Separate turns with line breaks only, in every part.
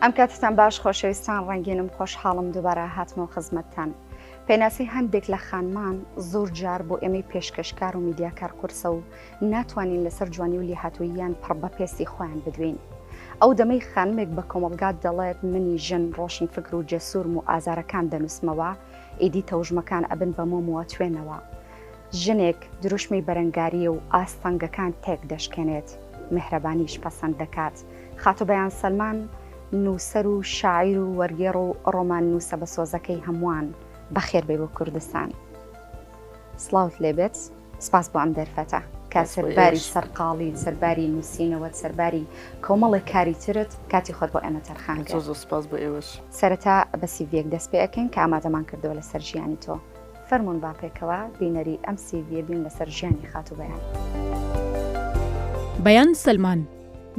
ئەم کاتتان باش خۆشەویستان ڕەنگینم خۆشحاڵم دووبارە هاتمەوە خزمەتتان. پێناسی هەندێک لە خانمان زۆر جار بۆ ئێمەی پێشکەشکار و میدیاکار قورسە و ناتوانین لەسەر جوانی و لێهاتووییان پڕ بە پێستی خۆیان بدوین. ئەو دەمەی خانمێک بە کۆمەڵگات دەڵێت منی ژن ڕۆشن فکر و جەسوورم و ئازارەکان دەنووسمەوە، ئیدی تەوژمەکان ئەبن بە مۆمەوە توێنەوە. ژنێک دروشمی بەرەنگاریە و ئاستەنگەکان تێک دەشکێنێت، میهرەبانیش پەسەند دەکات. خاتوبەیان سەلمان نووسەر و شاعیر و وەرگێڕ و ڕۆمان نووسە بە سۆزەکەی هەمووان بەخێر بێ بۆ کوردستان. سڵاوت لێبێت، سپاس بۆ ئەم دەرفەتە کە سەرباری سەرقاڵی، سەرباری نووسینەوە، سەرباری کۆمەڵی کاری ترت کاتی خۆت بۆ ئێمە تەرخانکە.
زۆر سپاس بۆ ئێوەش.
سەرەتا بە سیڤیەک دەست پێ ئەکەین کە ئامادەمان کردەوە لەسەر ژیانی تۆ. فەرموون با پێکەوە بینەری ئەم سیڤیە بین لەسەر ژیانی خاتوبەیان.
بەیان سەلمان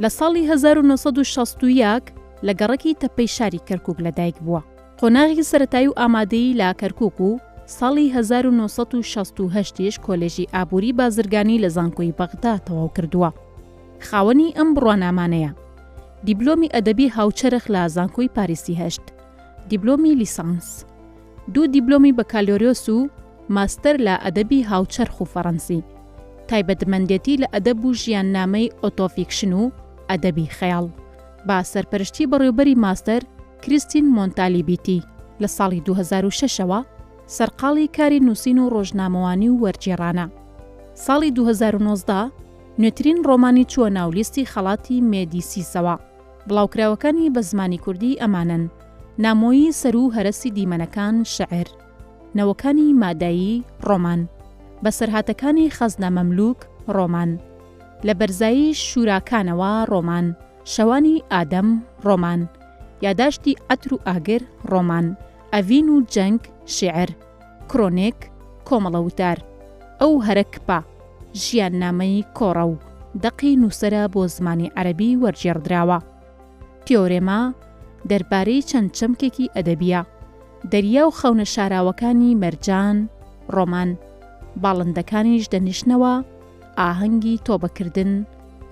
لە ساڵی 1961 لە گەڕەکی تەپەی شاری کەرکووک لەدایک بووە. قۆناغی سەرەتایی و ئامادەیی لا کەرکووک و ساڵی 1968 کۆلێژی ئابووری بازرگانی لە زانکۆی بەغدا تەواو کردووە. خاوەنی ئەم بڕوانامانەیە. دیبلۆمی ئەدەبی هاوچەرخ لە زانکۆی پاریسی هەشت، دیبلۆمی لیسانس، 2 دیبلۆمی بەکالۆریۆس و ماستەر لە ئەدەبی هاوچەرخ و فەڕەنسی، تایبەتمەندێتی لە ئەدەب و ژیاننامەی ئۆتۆفیکشن و ئەدەبی خەیاڵ، با سەرپەرشتی بەڕێوەبەری ماستەر کریستین مۆنتالیبیتی لە ساڵی 2006ەوە سەرقاڵی کاری نووسین و ڕۆژنامەوانی و وەرجێڕانە. ساڵی 2019 نوێترین ڕۆمانی چووە ناولیستی خەڵاتی مێدیسیسەوە. بڵاوکراوەکانی بە زمانی کوردی ئەمانن: نامۆیی سەر و هەرەسی دیمەنەکان شەعر، نەوەکانی مادایی ڕۆمان، بەسەرهاتەکانی خەزنە مەملوک ڕۆمان، لە بەرزایی شوراکانەوە ڕۆمان، شەوانی ئادەم ڕۆمان، یاداشتی ئەتر و ئاگر ڕۆمان، ئەڤین و جەنگ شێعر، کرۆنێک کۆمەڵە وتار، ئەو هەرەکپا ژیان نامەی کۆڕە و دەقی نووسەرە بۆ زمانی عەرەبی وەرجێڕدراوە. تیۆرێما دەربارەی چەند چەمکێکی ئەدەبیە، دەریا و خەونە شاراوەکانی مەرجان ڕۆمان، باڵندەکانیش دەنیشنەوە، ئاهەنگی تۆبەکردن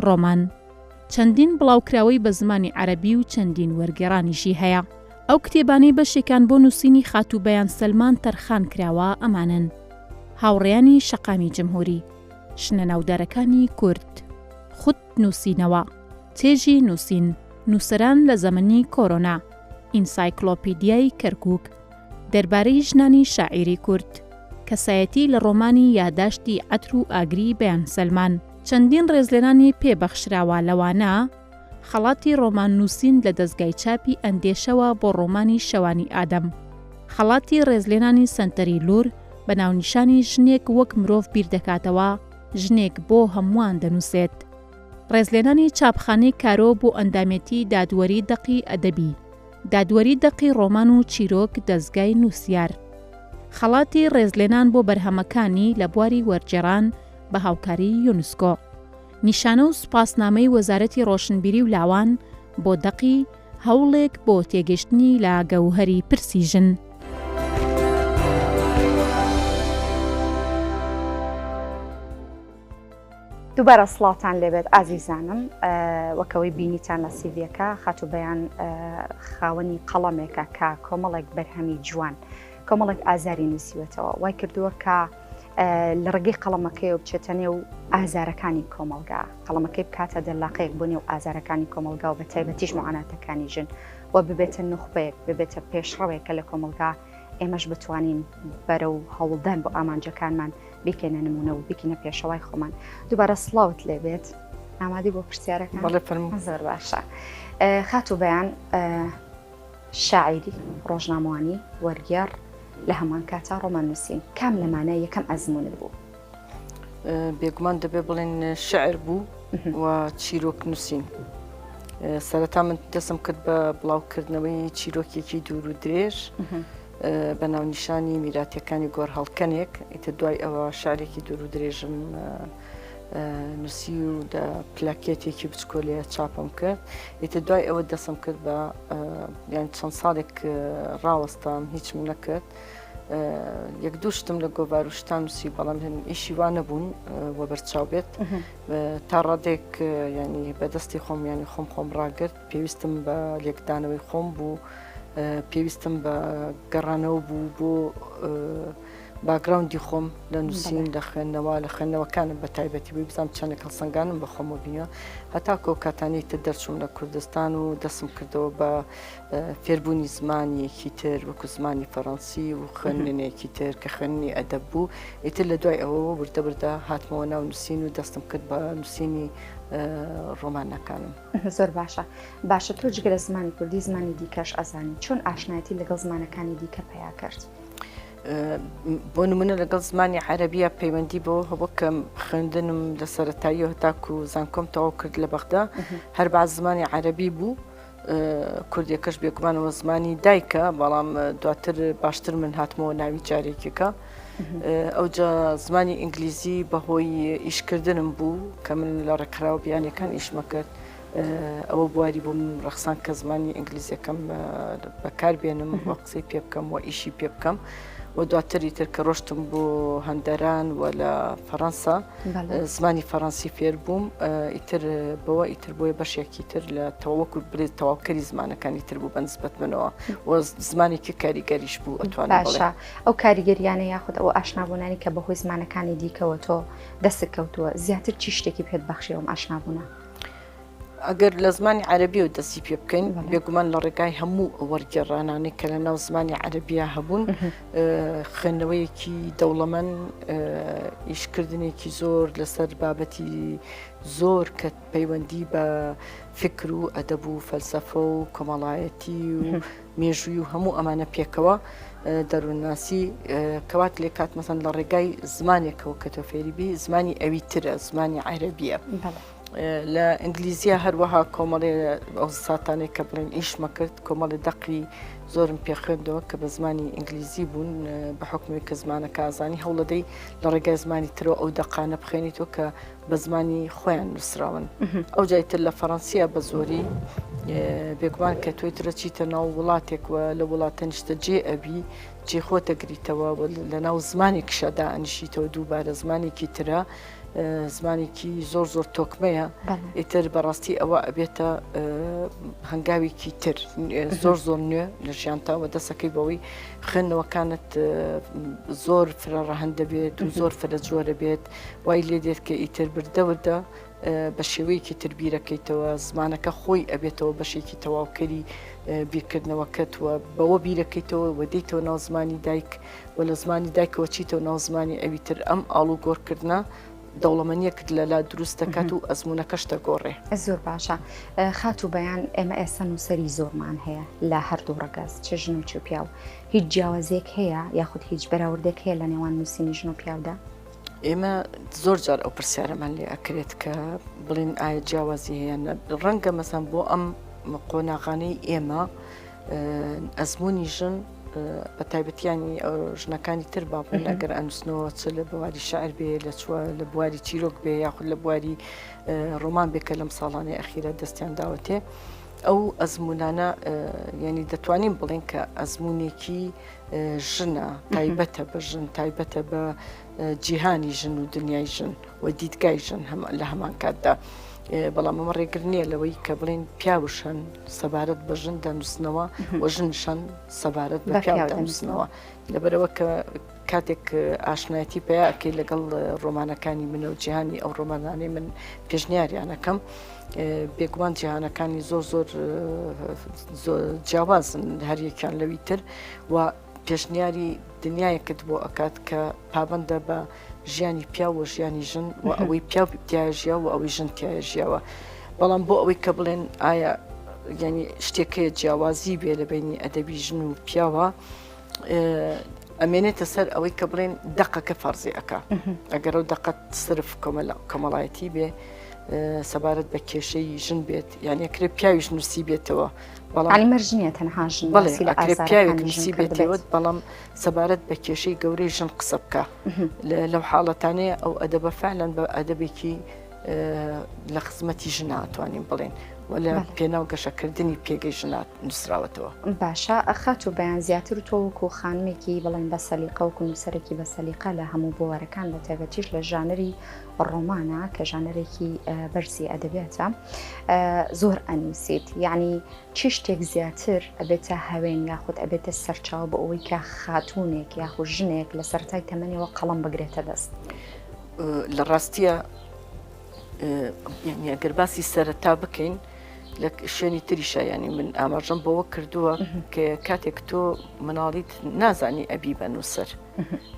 ڕۆمان. چەندین بڵاوکراوەی بە زمانی عەرەبی و چەندین وەرگێڕانیشی هەیە. ئەو کتێبانەی بەشێکان بۆ نووسینی خاتوبەیان سەلمان تەرخان کراوە ئەمانن: هاوڕێیانی شەقامی جمهوری، شنە ناودارەکانی کورد، خود نووسینەوە، چێژی نووسین، نووسەران لە زەمەنی کۆرۆنا، ئینسایکلۆپیدیای کەرکووک، دەربارەی ژنانی شاعیری کورد، کەسایەتی لە ڕۆمانی یاداشتی ئەتر و ئاگری بەیان سەلمان. چەندین ڕێزلێنانی پێبەخشراوە لەوانە خەڵاتی ڕۆمان نووسین لە دەستگای چاپی ئەندێشەوە بۆ ڕۆمانی شەوانی ئادەم، خەڵاتی ڕێزلێنانی سەنتەری لور بە ناونیشانی ژنێک وەک مرۆڤ بیر دەکاتەوە، ژنێک بۆ هەمووان دەنووسێت، ڕێزلێنانی چاپخانەی کارۆ بۆ ئەندامێتی دادوەری دەقی ئەدەبی، دادوەری دەقی ڕۆمان و چیرۆک دەستگای نووسیار، خەڵاتی ڕێزلێنان بۆ بەرهەمەکانی لە بواری وەرجێڕان بە هاوکاری یونسکۆ، نیشانە و سوپاسنامەی وەزارەتی ڕۆشنبیری و لاوان بۆ دەقی هەوڵێک بۆ تێگەشتنی لە گەوهەری پرسی ژن.
دووبارە سڵاوتان لێبێت ئازیزانم. وەکەوەی بینیتان لە سیڤیەکە خاتوبەیان خاوەنی قەڵەمێکە کە کۆمەڵێک بەرهەمی جوان، کۆمەڵێک ئازاری نووسیوەتەوە، وای کردووە کە لە ڕێگەی قەڵەمەکەی و بچێتە نێو ئازارەکانی کۆمەلگا، قەڵەمەکەی بکاتە دەرلاقەیەک بۆ نێو ئازارەکانی کۆمەلگا و بە تایبەتیش معاناتەکانی ژن، و ببێتە نوخبەیەک، ببێتە پێشڕەوێکە لە کۆمەلگا ئێمەش بتوانین بەرەو هەوڵدان بۆ ئامانجەکانمان بیکەنە نمونە و بیکەنە پێشەوای خۆمان. دووبارە سڵاوت لێبێت. ئامادەی بۆ پرسیارەکان؟
بەڵێ فەرموو.
زۆر باشە. خاتوبەیان شاعیری، ڕۆژنامەوانی، وەرگێڕ، لە هەمان کاتا ڕۆمان نووسین، کام لەمانە یەکەم ئەزمونت بوو؟
بێگومان دەبێ بڵێن شعر بوو و چیرۆک نووسین. سەرەتا من دەستم کرد بە بڵاوکردنەوەی چیرۆکێکی دوور و درێژ بە ناونیشانی میراتیەکانی گۆڕ هەڵکەنێک، ئیتر دوای ئەوە شعرێکی دوور و درێژم نووسی و پلاکێتێکی بچکۆلەیە چاپم کرد. ئیتر دوای ئەوە دەستم کرد بە یان چەند ساڵێک ڕاوەستان هیچم نەکرد، یەک دوو شتم لە گۆڤار و شتان نووسی بەڵام ئیشی وان نەبوون وە بەرچاو بێت تا ڕادێک ینی بەدەستی خۆم ینی خۆم ڕاگرت پێویستم بە لێکدانەوەی خۆم بوو پێویستم بە گەڕانەوە بوو بۆ باگراوندی خۆم لە نووسین لە خوێندنەوەکانم بە تایبەتی بووی بزانم چەندێک هەڵسەنگانم بە خۆمە بینیوە هەتا کۆکاتانی تر دەرچووم لە کوردستان و دەستم کردەوە بە فێربوونی زمانیەکی تر وەکو زمانی فەڕەنسی و خوێندنێکی تر کە خوێندنی ئەدەب بوو ئیتر لە دوای ئەوە بردە هاتمەوە ناو نووسین و دەستم کرد بە نووسینی ڕۆمانەکانم.
زۆر باشە تۆ جگە لە زمانی کوردی زمانی دیکەش ئەزانی چۆن ئاشنایەتی لەگەڵ زمانەکانی دیکە پەیا کرد؟
بۆ نمونە لەگەڵ زمانی عەرەبیە پەیوەندی بۆ هەبوو کە خوێندنم لە سەرەتاییەوە هەتاکو زانکۆم تەواو کرد لە بەغدا هەر باز زمانی عەرەبی بوو کوردیەکەش بێگومانەوە زمانی دایکە بەڵام دواتر باشتر من هاتمەوە ناوی جارێکێکە ئەوجا زمانی ئینگلیزی بەهۆی ئیشکردنم بوو کە من لە ڕێکخراوە بیانەکان ئیشمە کرد ئەوە بواری بووم ڕەخسان کە زمانی ئینگلیزیەکەم بەکاربێنم وە قسەی پێ بکەم و ئیشی پێ بکەم و دواتری تر کە ڕۆشتم بۆ هەندەران و لە فەڕەنسا زمانی فەڕەنسی فێر بووم ئیتر بەوە ئیتر بۆیە بەشێکی تر لە تەواوەکو برێت تەواوکەری زمانەکانی تر بوو بەنسبەت منەوە و زمانێکی کاریگەریش بوو ئەتوانم بڵێ.
ئەو کاریگەریانە یاخود ئەوە ئاشنابوونانی کە بەهۆی زمانەکانی دیکەوە تۆ دەست کەوتووە زیاتر چی شتێکی پێت بەخشیەوەم ئاشنابوونە؟
ئەگەر لە زمانی عەرەبی و دەستی پێ بکەین بێگومان لە ڕێگای هەموو وەرگێڕانانەی کە لە ناو زمانی عەرەبیە هەبوون خوێندنەوەیەکی دەوڵەمەند ئیشکردنێکی زۆر لەسەر بابەتی زۆر کە پەیوەندی بە فکر و ئەدەب و فەلسەفە و کۆمەڵایەتی و مێژووی و هەموو ئەمانە پێکەوە دەروونناسی کەوات لێ کات مەسەن لە ڕێگای زمانێکەوە کە تۆ فێریبی زمانی ئەوی ترە زمانی عەرەبیە. لە ئینگلیزیە هەروەها کۆمەڵێ ئەو ساتانێک کە بڵێن ئیشمە کرد کۆمەڵی دەقی زۆرم پێخوێندەوە کە بە زمانی ئینگلیزی بوون بە حکومی کە زمانەکە ئازانی هەوڵەدەی لە ڕێگای زمانی ترەوە ئەو دەقانە بخێنیتەوە کە بە زمانی خۆیان نووسراون ئەو جایتر لە فەڕەنسیە بە زۆری بێگومان کە توی ترە چیتە ناو وڵاتێکوە لە وڵاتە نیشتە جێ ئەبی جێ خۆتە گریتەوە لە ناو زمانی کشەدا ئەنیشیتەوە دووبارە زمانێکی ترە زمانێکی زۆر تۆکمەیە ئیتر بەڕاستی ئەوە ئەبێتە هەنگاوێکی تر زۆر نوێ لە ژیانتاوە دەسەکەی بەوەی خوێندنەوەکانت زۆر فرەڕەهەن دەبێت و زۆر فرە جۆرە بێت وای لێ دێت کە ئیتر بردەوردە بە شێوەیەکی تر بیرەکەیتەوە زمانەکە خۆی ئەبێتەوە بەشێکی تەواوکەری بیرکردنەوەکەتوە بەوە بیرەکەیتەوە و دەیتەوە ناو زمانی دایک و لە زمانی دایکەوە چیتەوە ناو زمانی ئەوی تر ئەم ئاڵو گۆڕکردنە دەوڵەمەنیەکت لەلا دروست دەکات و ئەزمونونەکەشتە گۆڕێ.
زۆر باشە خات و بەیان ئێمە ئێستا نووسەری زۆرمان هەیە لە هەردوو ڕەگەز چ ژن و چ پیا و هیچ جیاوازێک هەیە یاخود هیچ بەراوردێک هەیە لە نێوان نووسینی ژن و پیاودا؟
ئێمە زۆر جار ئەو پرسیارەمان لێ ئەکرێت کە بڵین ئایا جیاوازی هەیە ڕەنگە مەسەن بۆ ئەم قۆناغانەی ئێمە ئەزمموی ژن بە تایبەتیانی ژنەکانی تر باڵێن ئەگەر ئەنووسنەوە چ لە بواری شاعر بێ لە بواری چیرۆک بێ یاخود لە بواری ڕۆمان بێکە لەم ساڵانی ئەخیرە دەستیان داوەتێ ئەو ئەزمونانە ینی دەتوانین بڵێن کە ئەزمونێکی ژنە تایبەتە بە ژن تایبەتە بە جیهانی ژن و دنیای ژن و دیدگای ژن لە هەمان کاتدا بەڵام ئەمە ڕێگر نییە لەوەی کە بڵێن پیاوشان سەبارەت بە ژن دەنووسنەوە و ژنشان سەبارەت بە پیاو دەنووسنەوە لەبەرەوە کە کاتێک ئاشنایەتی پێیاکەی لەگەڵ ڕۆمانەکانی منە و جیهانی ئەو ڕۆمانانەی من پێشنیاریانەکەم بێگومان جیهانەکانی زۆر جیاوازن هەریەکیان لەوی تر و پێشنیاری دنیایەکت بۆ ئەکات کە پابندە بە ژیانی پیا و ژیانی ژن و ئەوەی پیا تایژیا و ئەوەی ژن تایژیاوە بەڵام بۆ ئەوەی کە بڵێن ئایا ینی شتێکەیە جیاوازی بێ لە بینی ئەدەبی ژن و پیاوە ئەمێنێتە سەر ئەوەی کە بڵێن دەقەکە فەرزی ئەکا ئەگەر ئەو دەقەت صرف کۆمەڵایەتی بێ سەبارەت بە کێشەی ژن بێت یعنی ئەکرێ پیاویش نووسی بێتەوە
مەرجنیە تەنها ژن
پیاوێک نووسی بێتەوە بەڵام سەبارەت بە کێشەی گەورەی ژن قسە بکە لەو حاڵەتانەیە ئەو ئەدەبە فعلەن بە ئەدەبێکی لە خزمەتی ژن ناتوانین بڵێن ولا پێناو گەشەکردنی پێگەی ژنات نووسراوەتەوە.
باشە ئەخات و بەیان زیاتر تۆ وەکو خانمێکی بڵێن بە سەلیقە وەکو نووسەرێکی بە سەلیقە لە هەموو بۆوەرەکان بە تایبەتیش لە ژانری ڕۆمانە کە ژانەرێکی بەرزی ئەدەبێتە زۆر ئەنووسیت، یعنی چی شتێک زیاتر ئەبێتە هەوێن یاخود ئەبێتە سەرچاو بە ئەوەی کە خاتوونێک یاخود ژنێک لە سەرەتای تەمەنیەوە قەڵەم بگرێتە دەست؟
لە ڕاستیە ئەگەر باسی سەرەتا بکەین لە شوێنی تریشە، ینی من ئاماژەم بەوە کردووە کە کاتێک تۆ مناڵیت نازانی ئەبی بە نووسەر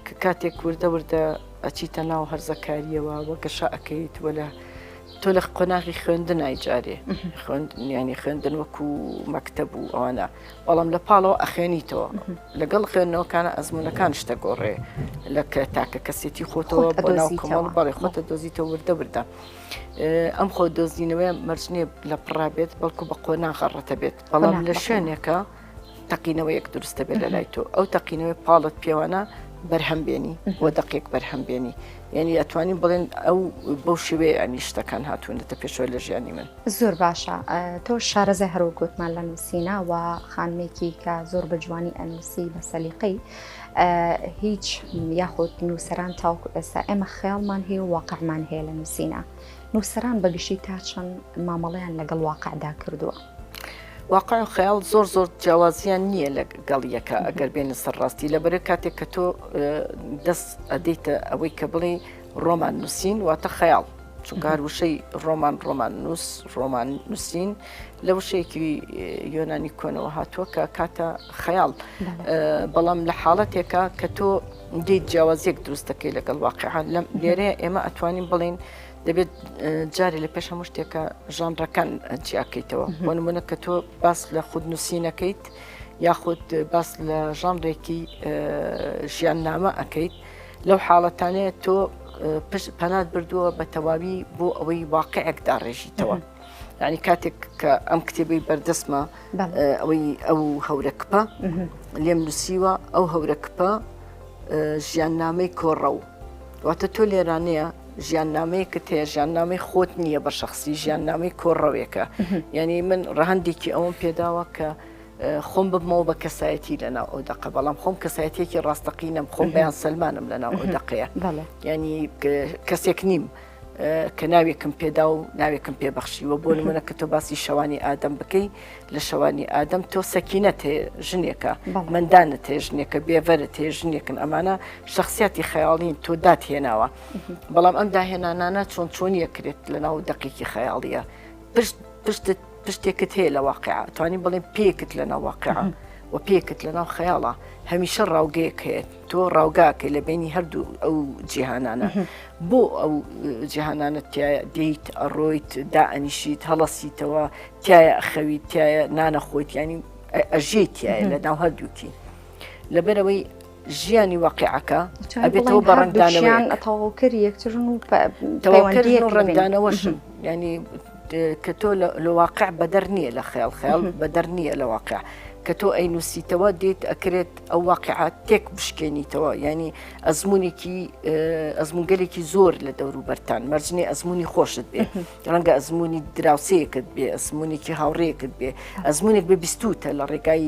کە کاتێک وردە وردە ئەچیتە ناو هەرزەکاریەوە وە گەشە ئەەکەیت وەلە تۆ لە قۆناغی خوێندن ئایجارێ ینی خوێندن وەکو مەکتەب و ئەوانە، بەڵام لە پاڵەوە ئەخێنیتەوە لەگەڵ خوێندنەوەکانە ئەزمونونەکان شتە گۆڕێ لە تاکە کەسێتی خۆتەوە بۆ ناو کۆمەڵ بەڵێ خۆتە دۆزیتەوە وردە وردە. ئەم خۆ دۆزینەوەی مەرجنێ لە پڕابێت بەڵکو بە قۆناغەڕەتە بێت، بەڵام لە شوێنێکە تەقینەوەیەک دروستە بێت لە لای تۆ، ئەو تەقینەوەی پاڵت پێوانە بەرهەمبێنی وە دقێک بەرهەمبێنی، یعنی ئەتوانین بڵێن ئەو بەو شێوەیە ئەنی شتەکان هاتوونەتە پێشەوە لە ژیانی من.
زۆر باشە. تۆ شارەزە هەرو گوتمان لە نووسینە و خانمێکی کە زۆر بە جوانی ئەنووسی بە سەلیقەی، هیچ یاخود نووسەران تاوکو ئێستا ئێمە خەیاڵمان هەیە و واقعمان هەیە لە نووسینە، نووسەران بەگشتی تا چەند مامەڵەیان لەگەڵ واقعدا کردووە؟
واقع و خەیاڵ زۆر زۆر جیاوازیان نییە لەگەڵ یەکە ئەگەر بێنە سەرڕاستی، لەبەرە کاتێک کە تۆ دەست ئەدەیتە ئەوەی کە بڵێ ڕۆمان نووسین واتە خەیاڵ، چونکار وشەی ڕۆمان نووسین لە وشەیەکی یۆنانی کۆنەوە هاتووە کە کاتە خەیاڵ، بەڵام لە حاڵەتێکە کە تۆ دەیت جیاوازیەک دروستەکەی لەگەڵ واقعان لێرەیە ئێمە ئەتوانین بڵێن دەبێت جارێ لە پێش هەموو شتێکە ژانڕەکان جیاکەیتەوە، بۆ نمونە کە تۆ باس لە خود نووسینەکەیت یاخود باس لە ژانڕێکی ژیاننامە ئەەکەیت، لەو حاڵەتانەیە تۆ پەنات بردووە بە تەواوی بۆ ئەوەی واقعێک داڕێژیتەوە. یعنی کاتێک کە ئەم کتێبەی بەردەستمە ئەوەی ئەو هەورەکپە لێم نووسیوە، ئەو هەورەکپە ژیاننامەی کۆڕەو، واتە تۆ لێرانەیە ژیاننامەیەکت هەیە، ژیاننامەی خۆت نییە بە شخصی، ژیاننامەی کۆڕەوێکە. یعنی من ڕەهەندێکی ئەوم پێداوە کە خۆم ببمەوە بە کەسایەتی لەناو ئەو دەقە، بەڵام خۆم کەسایەتێکی ڕاستەقینەم، خۆم بەیان سەلمانم لەناو ئەو دەقەیە، ینی کەسێک نیم کە ناوێکم پێدا و ناوێکم پێبەخشیوە. بۆ نمونە کە تۆ باسی شەوانی ئادەم بکەی، لە شەوانی ئادەم تۆ سەکینەت هەیە ژنێکە، مندانت هەیە ژنێکە، بێڤەرت هەیە ژنێکن، ئەمانە شخصیاتی خەیاڵین تۆ داتهێناوە، بەڵام ئەم داهێنانانە چۆن چۆنیە کرێت لە ناو دەقێکی خەیاڵیە، پشتێکت هەیە لە واقعە، توانین بڵێن پێکت لە ناو واقعە و پێکت لە ناو خەیاڵە، هەمیشە ڕاوگەیەک هەیە، تۆ ڕاوگاکەی لە بینی هەردوو ئەو جیهانانە، بۆ ئەو جیهانانە تایە دەیت ئەڕۆیت دائەنیشیت هەڵەسیتەوە، تایە ئەخەویت، تایە نانەخۆیت، ینی ئەژێت تایە لە ناو هەردووکی. لەبەرەوەی ژیانی واقعەکە ئەبێتەوە بە ڕنگدانەوەیان
تەواوکەری یەکترن و
ڕنگدانەوەشن، ینی کە تۆ لە واقع بەدەر نییە لە خەیاڵ، خەیاڵ بەدەر نییە لە واقع، کە تۆ ئەی نووسیتەوە دێت ئەکرێت ئەو واقعات تێک بشکێنیتەوە، ینی ئەزمونگەلێکی زۆر لە دەوروبەرتان مەرجنی ئەزمموی خۆشت بێ، ڕەنگە ئەزمموی دراوسەیەکت بێ، ئەزمموونێکی هاوڕەیەکت بێ، ئەزمموونێک بە بیستوتە لە ڕێگای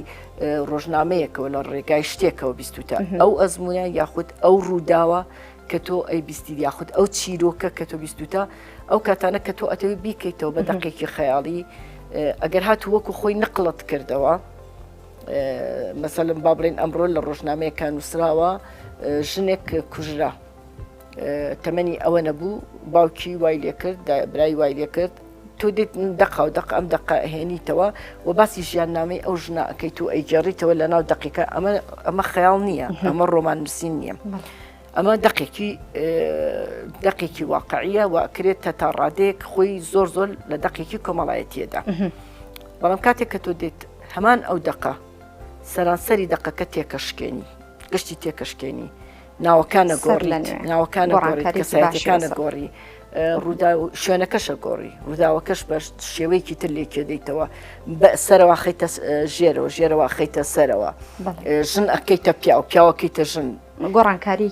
ڕۆژنامەیەکەوە لە ڕێگای شتێکەوە بیستوتە، ئەو ئەزمموە یاخود ئەو ڕووداوە کە تۆ ئەی بیستی یاخود ئەو چیرۆکە کە تۆ بیستوتە، ئەو کاتانە کە تۆ ئەتەوی بیکەیتەوە بە دەقێکی خەیاڵی، ئەگەر هاتو وەکو خۆی نقلت کردەوە، مەسەلەن با بڵێن ئەمڕۆ لە ڕۆژنامەیەکان نووسراوە ژنێک کوژرا، تەمەنی ئەوە نەبوو، باوکی وای لێ کرد، برای وای لێ کرد، تۆ دێت دەقا و دەق ئەم دەقا هێنیتەوە و باسی ژیاننامەی ئەو ژنە ئەەکەیت و ئەیگەڕیتەوە لە ناو دەقیقە، ئەمە خەیاڵ نییە، ئەمە ڕۆمان نووسین نییە، ئەمە دەقێکی واقعیە و ئەکرێتە تا ڕادەیەک خۆی زۆر زۆر لە دەقێکی کۆمەڵایەتیەدا. بەڵام کاتێک کە تۆ دێت هەمان ئەو دەقە سەرانسەری دەقەکە تێکەشکێنی، گشتی تێکەشکێنی، ناوەکانە گۆڕیت، ناوەکانە گۆڕیت، کەسایەتەکانە گۆڕی، ڕوودا شوێنەکەشە گۆڕی، ڕووداوەکەش بە شێوەیەکی تر لێ کێدەیتەوە، سەرەوە خەیتە ژێرەوە، ژێرەوە خەیتە سەرەوە، ژن ئەکەیتە پیا و پیاوەکەیتە ژن.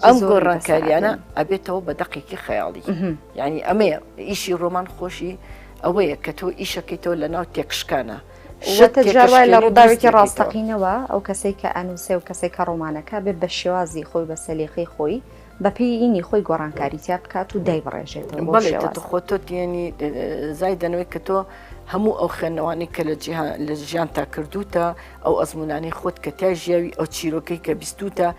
ئەم گۆڕانکاریانە ئەبێتەوە بە دەقێکی خەیاڵی، یعنی ئەمەیە ئیشی ڕۆمان خۆشی ئەوەیە کە تۆ ئیشەکەیتەوە لە ناو تێکشکانە
وتەجاوای لە ڕووداوێتی ڕاستەقینەوە ئەو کەسێک کە ئەنووسێ و کەسێک کە ڕۆمانەکە بێت بە شێوازی خۆی بە سەلیقەی خۆی بەپێی ئینی خۆی گۆڕانکاری تیا بکات و دایبڕێژێتەوە
بەڵێ خۆ تۆ دیێنی زای دەنەوەی کە تۆ هەموو ئەو خوێندنەوەی کە لە ژیان تا کردوتە ئەو ئەزمونانی خۆت کە تا ژیاوی ئەو چیرۆکەی کە بیستوتە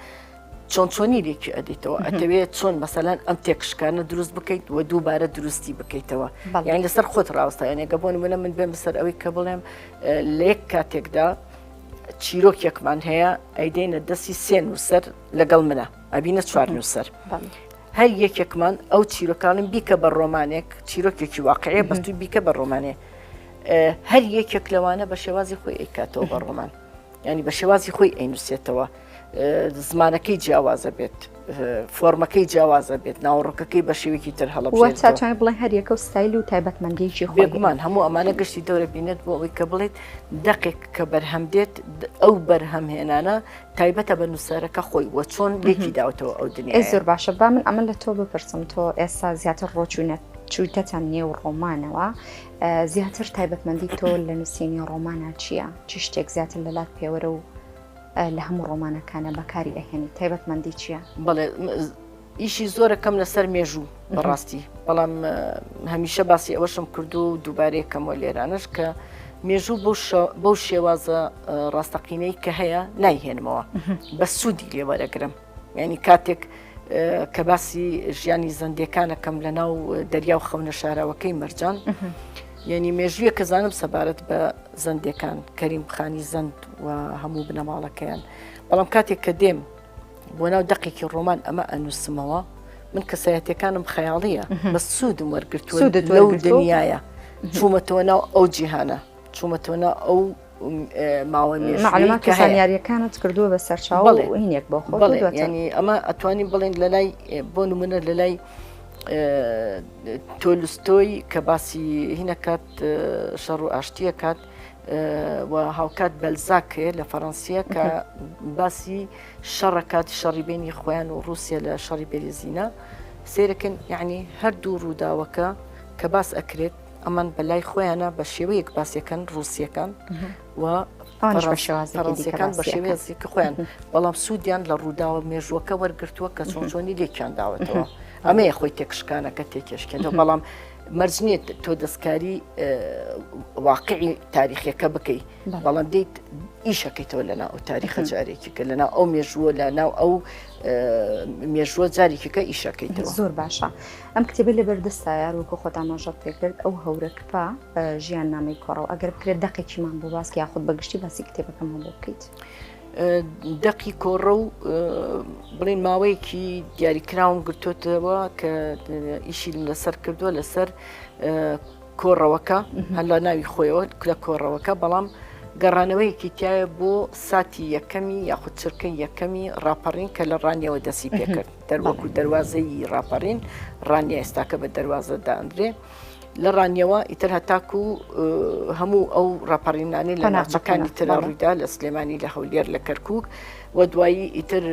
چۆن چۆنی لێکی ئەدیتەوە ئەتەوێت چۆن مەسەلەن ئەم تێکشکانە دروست بکەیت و دووبارە دروستی بکەیتەوە یعنی لەسەر خۆت ڕاستە یانێگە بۆ نمونە من بێم بەسەر ئەوەی کە بڵێم لە یەک کاتێکدا چیرۆکێکمان هەیە ئەیدەینە دەستی سێ نووسەر لەگەڵ منە ئەبینە چوار نووسەر هەر یەکێکمان ئەو چیرۆکانم بیکە بە ڕۆمانێک چیرۆکێکی واقعەیە بەستوی بیکە بە ڕۆمانێ هەر یەکێک لەوانە بە شێوازی خۆی ئەیکاتەوە بە ڕۆمان ینی بە شێوازی خۆی ئەینووسێتەوە زمانەکەی جیاوازە بێت فۆرمەکەی جیاوازە بێت ناوەڕۆکەکەی بە شێوەیەکی تر
هەڵەبژێت بڵێ هەر یەکە و ستایل و تایبەتمەندیی
بێگومان هەموو ئەمانە گشتی دەورە بینێت بۆ ئەوەی کە بڵێت دەقێک کە بەرهەم دێت ئەو بەرهەمهێنانە تایبەتە بە نووسەرەکە خۆی وە چۆن لێکی داوتەوە ئەو دنیا
زۆر باشە با من ئەمە لە تۆ بپرسم تۆ ئێستا زیاتر ڕۆچوونەت چوتەتان نێو ڕۆمانەوە زیاتر تایبەتمەندی تۆ لە نووسینی ڕۆمانە چییە؟ چی شتێک زیاتر لەلات پێوەرە و لە هەموو ڕۆمانەکانە بەکاری ئەهێنی تایبەتمەندی چییە؟
بەڵێ ئیشی زۆرەکەم لەسەر مێژوو بەڕاستی بەڵام هەمیشە باسی ئەوەشم کردو و دووبارەیەکەمەوە لێرانش کە مێژوو بەو شێوازە ڕاستەقینەی کە هەیە نایهێنمەوە بە سوودی لێوەرەگرم یعنی کاتێک کە باسی ژیانی زەندەکانەکەم لە ناو دەریا و خەونە شاراوەکەی مەرجان یعنی مێژوویە کە زانم سەبارەت بە زەندەکان کەریم خانی زەند و هەموو بنەماڵەکەیان بەڵام کاتێک کە دێم بۆ ناو دەقێکی ڕۆمان ئەمە ئەنووسمەوە من کەسایەتەکانم خەیاڵیە بە سوودم وەرگرتووە لەو دنیاە چوومەتەوە ناو ئەو جیهانە چوومەتەوە ناو ئەو ماوە
معلومات کەسانیاریەکانت کردووە بە سەرچاوە هینێک بۆ خۆ
ینی ئەمە ئەتوانین بڵێن لە لای بۆ نمونە لە لای تۆلستۆی کە باسی هینەکات شەڕ و ئاشتیە کات و هاوکات بەلزاکێ لە فەڕەنسیە کە باسی شەڕەکات شەڕی بینی خۆیان و رووسیا لە شەڕی بێریزینە سیرەکەن یعنی هەردوو ڕووداوەکە کە باس ئەکرێت ئەمان بەلای خۆیانە بە شێوەیەک باسیەکەن رووسیەکان و فەڕەنسیەکان بە شێوەیەکی خۆیان بەڵام سوودیان لە ڕووداوە مێژوەکە وەرگرتووە کە چۆن چۆنی لێکیان داوەتەوە ئەمەیە خۆی تێکشکانەکە تێکێشکێنەوە بەڵام مەرجنێت تۆ دەستکاری واقعی تاریخیەکە بکەیت بەڵام دەیت ئیشەکەیتەوە لەناو ئەو تاریخە جارێکی کە لەناو ئەو مێژووە لە ناو ئەو مێژووە جارێکیکە ئیشەکەیتەوە
زۆر باشە ئەم کتێبە لە بەردەستە یاروکە خۆتان ماژەڵ پێکرد ئەو هەورەکپا ژیان نامەی کۆڕەوە ئەگەر بکرێت دەقێکیمان بۆ باس یاخود بەگشتی باسی کتێبەکەمان بۆ بکەیت
دەقی کۆڕە و بڵین ماوەیەکی دیاریکراون گرتوتەوە کە ئیشی لەسەر کردووە لەسەر کۆڕەوەکە هەلا ناوی خۆیەوە لە کۆڕەوەکە بەڵام گەڕانەوەیەکی تایە بۆ ساتی یەکەمی یاخود چرکەی یەکەمی ڕاپەڕین کە لە ڕانیەوە دەسی پێکرد دەروەکو دەواازەی ڕاپەڕین ڕانیە ئێستاکە بە دەواازە دانرێ لە ڕانیەوە ئیتر هەتاکو هەموو ئەو ڕاپەڕینانی لە ناوچەکانی ترە ڕوویدا لە سلێمانی لە هەولێر لە کەرکووک و دوایی ئیتر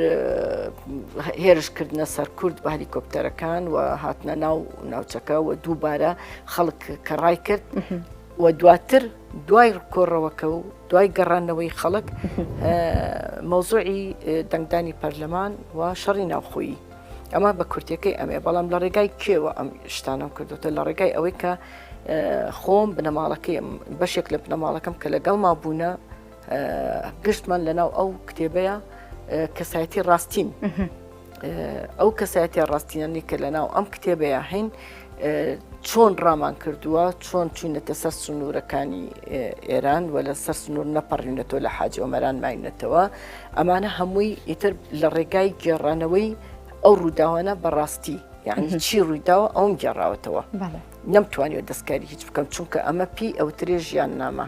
هێرشکردنە سەر کورد بە هەلیکۆپتەرەکان و هاتنە ناو ناوچەکە و دووبارە خەڵک کە ڕای کرد و دواتر دوای کۆڕەوەکە و دوای گەڕانەوەی خەڵک مەوزوعی دەنگدانی پەرلەمان و شەڕی ناوخۆیی ئەمە بە کورتەکەی ئەمێ بەڵام لە ڕێگای کێوە ئەم شتانم کردوتە لە ڕێگای ئەوەی کە خۆم بنەماڵەکەی بەشێک لە بنەماڵەکەم کە لەگەڵ ما بوونە گشتمان لەناو ئەو کتێبەیە کەسایەتی ڕاستین ئەو کەسایەتی ڕاستینانی کە لەناو ئەم کتێبەیە هەین چۆن ڕامان کردووە چۆن چوونەتە سەر سنوورەکانی ئێران و لە سەر سنوور نەپەڕینەتەوە لە حاجی ئۆمەران ماینەتەوە ئەمانە هەمووی ئیتر لە ڕێگای گێڕانەوەی ئەو ڕووداوانە بەڕاستی یعنی چی ڕوویداوە ئەوم گێڕاوەتەوە نەمتوانیوە دەستکاری هیچ بکەم چونکە ئەمە پی ئەوترێ ژیان نامە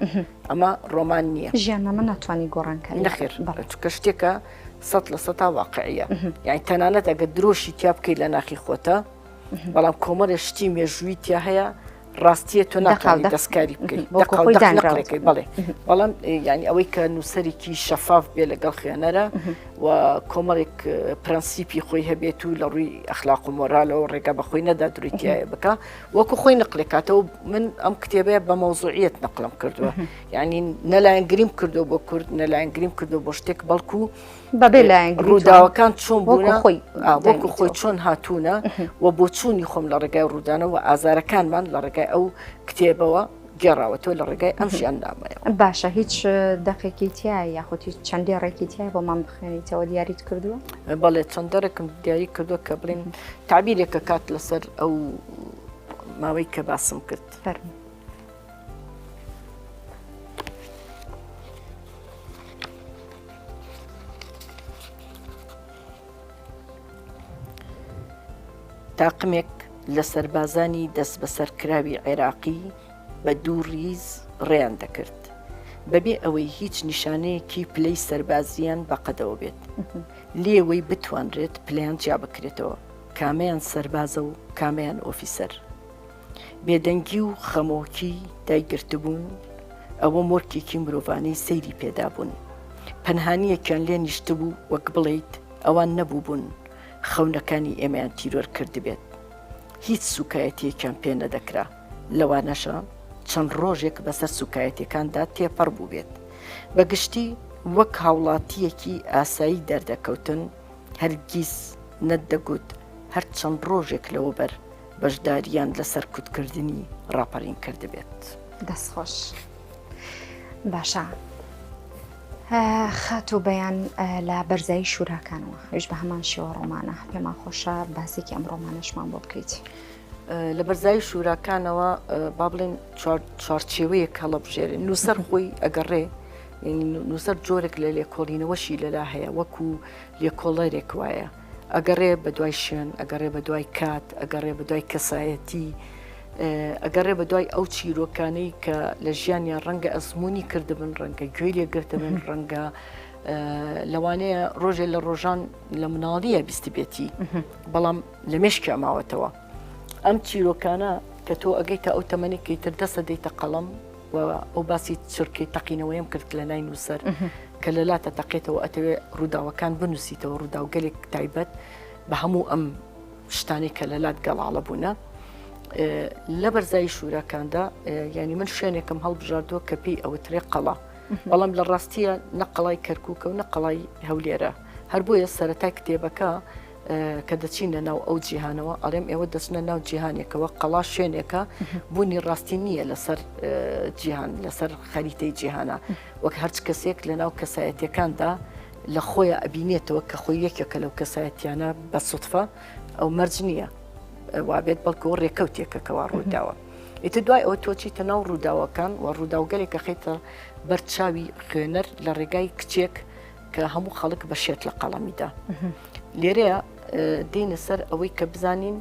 ئەمە ڕۆمان نییە
ژیان نامە ناتوانانی گۆڕانکاری
نەخێر چونکە شتێکە 100% واقعیە یعنی تەنانەت ئەگە درۆشی تیا بکەیت لە ناخی خۆتە بەڵام کۆمەڵێ شتی مێژووی تیا هەیە ڕاستیە تۆ ناکانی دەستکاری بکەیت نەقلەکەی بڵێ بەڵام ینی ئەوەی کە نووسەرێکی شەفاف بێ لەگەڵ خوێنەرە و کۆمەڵێک پرەنسیپی خۆی هەبێت و لە ڕووی ئەخلاق و مۆرالەوە ڕێگا بە خۆی نەدا دوریتیایە بکە وەکو خۆی نقلێکاتەوە من ئەم کتێبەیە بە مەوزوعیت نەقلم کردووە ینی نەلایەنگریم کردو بۆ کورد نەلایەنگریم کردو بۆ شتێک بەڵکو ڕووداوەکان چۆن بوونە وەکو خۆی چۆن هاتوونە و بۆ چوونی خۆم لە ڕێگای ڕوودانەوە و ئازارەکانمان لە ڕێگای ئەو کتێبەوە گێڕاوەتەوە لە ڕێگای ئەم ژیان نامەیە.
باشە هیچ دەقێکی تایە یاخود هیچ چەندی ڕێکی تایە بۆمان بخوێنیتەوە دیاریت کردووە؟
بەڵێ چەندەرێکم دیاری کردووە کە بڵێن تعبیرێکە کات لەسەر ئەو ماوەی کە باسم کرد. تاقمێک لە سەربازانی دەست بەسەرکراوی عێراقی بە دوو ڕیز ڕێیان دەکرد بەبێ ئەوەی هیچ نیشانەیەکی پلەی سەربازیان بەقەدەوە بێت لێوەی بتوانرێت پلیان جیا بکرێتەوە کامیان سەربازە و کامیان ئۆفیسەر بێدەنگی و خەمۆکی دایگرتبوون ئەوە مۆرکێکی مرۆڤانەی سەیری پێدا بوون پەنهانیەکیان لێ نیشتبوو وەک بڵێیت ئەوان نەبوو بوون خەونەکانی ئێمەیان تیرۆر کرد بێت هیچ سوکایەتیەکیان پێ نەدەکرا لەوانەشە چەند ڕۆژێک بەسەر سوکایەتەکاندا تێپەڕ بوو بێت بەگشتی وەک هاوڵاتیەکی ئاسایی دەردەکەوتن هەرگیز نەتدەگوت هەر چەند ڕۆژێک لەوەبەر بەشداریان لەسەر کوتکردنی ڕاپەڕین کرد بێت.
دەستخۆش باشە خات و بەیان لە بەرزایی شوراکانەوە هێش بە هەمان شێوە ڕۆمانە پێمان خۆشە باسێکی ئەم ڕۆمانەشمان بۆ بکەیت.
لە بەرزایی شوراکانەوە با بڵێن چوارچێوەیەک هەڵەبژێرن نووسەر خۆی ئەگەڕێ نووسەر جۆرێک لە لێکۆڵینەوەشی لەلا هەیە وەکو لێکۆڵەرێک وایە ئەگەڕێ بە دوای شوێن ئەگەڕێ بە دوای کات ئەگەڕێ بە دوای کەسایەتی ئەگەڕێ بە دوای ئەو چیرۆکانەی کە لە ژیانیان ڕەنگە ئەزمموی کردبن ڕەنگە گوێی لێگرتبن ڕەنگە لەوانەیە ڕۆژێ لە ڕۆژان لە مناڵیە بیستی بێتی بەڵام لە مێشکی ئەماوەتەوە ئەم چیرۆکانە کە تۆ ئەگەیتە ئەو تەمەنێکی تر دەسە دەیتە قەڵەم و ئەو باسی چرکەی تەقینەوەیم کرد لە نای نووسەر کە لەلاتە تەقێتەوە ئەتەوێ ڕووداوەکان بنووسیتەوە ڕووداوگەلێک تایبەت بە هەموو ئەم شتانی کە لەلات گەڵاڵە بوونە لە بەرزایی شوراکاندا ینی من شوێنێکم هەڵبژاردووە کە پێی ئەوترێ قەڵا بەڵام لە ڕاستیە نەقەڵای کەرکووکە و نەقەڵای هەولێرە هەر بۆیە سەرەتای کتێبەکە کە دەچینە ناو ئەو جیهانەوە ئەڵێم ئێوە دەچنە ناو جیهانێکەوە قەڵا شوێنێکە بوونی ڕاستی نییە لەسەر جیهان لەسەر خەریتەی جیهانە وەک هەرچ کەسێک لە ناو کەسایەتەکاندا لە خۆیان ئەبینێتەوە کە خۆی یەکێکە لەو کەسایەتیانە بە سوتفە ئەو مەرج نییە وابێت بەڵکو ڕێکەوتێکە کەوا ڕووداوە ئیتر دوای ئەوە تۆچیتە ناو ڕووداوەکان و ڕووداوگەلێکە خێتە بەرچاوی خوێنەر لە ڕێگای کچێک کە هەموو خەڵک بەشێت لە قەڵەمیدا لێرەیە دێنە سەر ئەوەی کە بزانین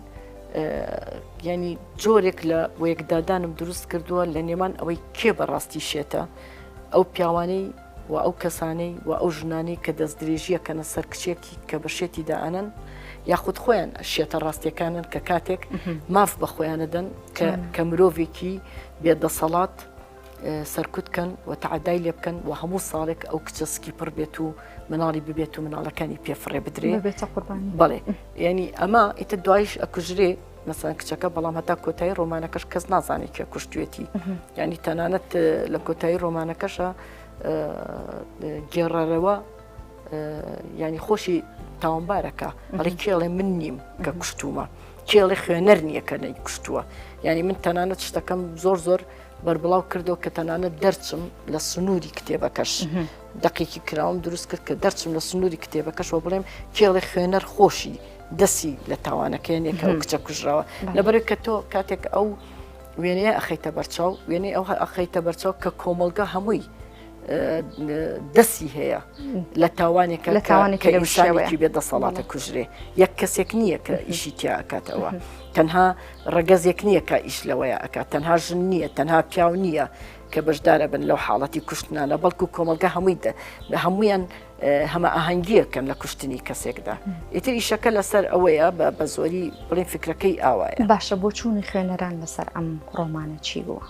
ینی جۆرێک لە وەیەکدادانم دروست کردووە لە نێمان ئەوەی کێ بەڕاستی شێتە ئەو پیاوانەی و ئەو کەسانەی و ئەو ژنانەی کە دەست درێژیەکەنە سەر کچێکی کە بەشێتی دائەنن یاخود خۆیان شێتە ڕاستیەکانن کە کاتێک ماف بە خۆیانەدەن کە مرۆڤێکی بێدەسەڵات سەرکوتکەن و تعدای لێ بکەن و هەموو ساڵێک ئەو کچەسکی پڕ بێت و مناڵی ببێت و مناڵەکانی پێفڕێ بدرێ بەڵێ ینی ئەمە ئیتر دوایش ئەکوژرێ مەسەن کچەکە بەڵام هەتا کۆتایی ڕۆمانەکەش کەس نازانێت کێ کوشتوێتی ینی تەنانەت لە کۆتایی ڕۆمانەکەشە گێڕەرەوە ینی خۆشی تاوانبارەکە ئەڵێ کێڵێ من نیم کە کوشتومە کێڵێ خوێنەر نییە کە نەی کوشتووە ینی من تەنانەت شتەکەم زۆر بەربڵاو کردەوە کە تەنانەت دەرچم لە سنووری کتێبەکەش دقیقی کراوم دروست کرد کە دەرچم لە سنووری کتێبەکەش و بڵێم کێڵێ خوێنەر خۆشی دەسی لە تاوانەکەیانێکە ئەو کچە کوژراوە لەبەرێک کە تۆ کاتێک ئەو وێنەیە ئەخەیتە بەرچاو وێنەی ئەو ئەخەیتە بەرچاو کە کۆمەلگا هەمووی دەستی هەیە لە تاوانێکە کە ئینسانێکی بێدەسەڵاتە کوژرێ یەک کەسێک نییە کە ئیشی تیا ئەکاتەوە تەنها ڕەگەزێک نییە کە ئیش لەوەیە ئەکات تەنها ژن نییە تەنها پیاو نییە کە بەشدارە بن لەو حاڵەتی کوشتنانە بەڵکو کۆمەلگا هەموویان هەمە ئاهەنگیەکەن لە کوشتنی کەسێکدا ئیتر ئیشەکە لەسەر ئەوەیە بە زۆری بڵین فکرەکەی ئاوایە.
باشە بۆ چوونی خوێنەران لەسەر ئەم ڕۆمانە چی بووە؟